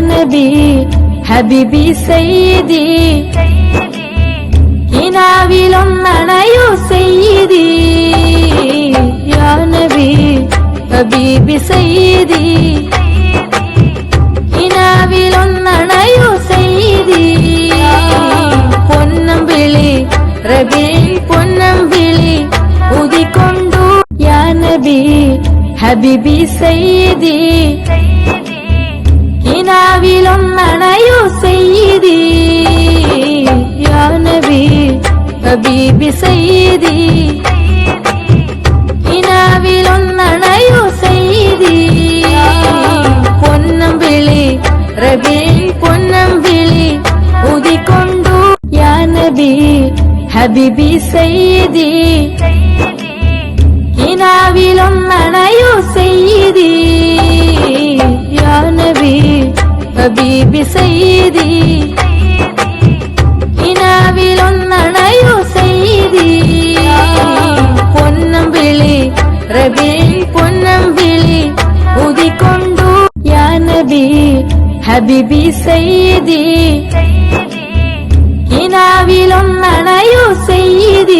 നബി ഹബീബി സയ്യിദി കിനാവിലൊന്നണയൂ സയ്യിദി യാ നബി ഹബീബി സയ്യിദി കിനാവിലൊന്നണയൂ സയ്യിദി പൊന്നമ്പിളി റബീൻ പൊന്നമ്പിളി ഊതിക്കൊണ്ടു യാ നബി ഹബീബി സയ്യിദി കിനാവിലൊന്നണയൂ സയ്യിദി യാ നബി ഹബീബി സയ്യിദി കിനാവിലൊന്നണയൂ സയ്യിദി പൊന്നമ്പിളി റബീൻ പൊന്നമ്പിളി ഊതിക്കൊണ്ടു യാ നബി ഹബീബി സയ്യിദി കിനാവിലൊന്നണയൂ സയ്യിദി യാ നബി ഹബീബി സയ്യിദി കിനാവിലൊന്നണയൂ സയ്യിദി പൊന്നമ്പിളി റബീൻ പൊന്നമ്പിളി ഊതിക്കൊണ്ടു യാ നബി ഹബീബി സയ്യിദി കിനാവിലൊന്നണയൂ സയ്യിദി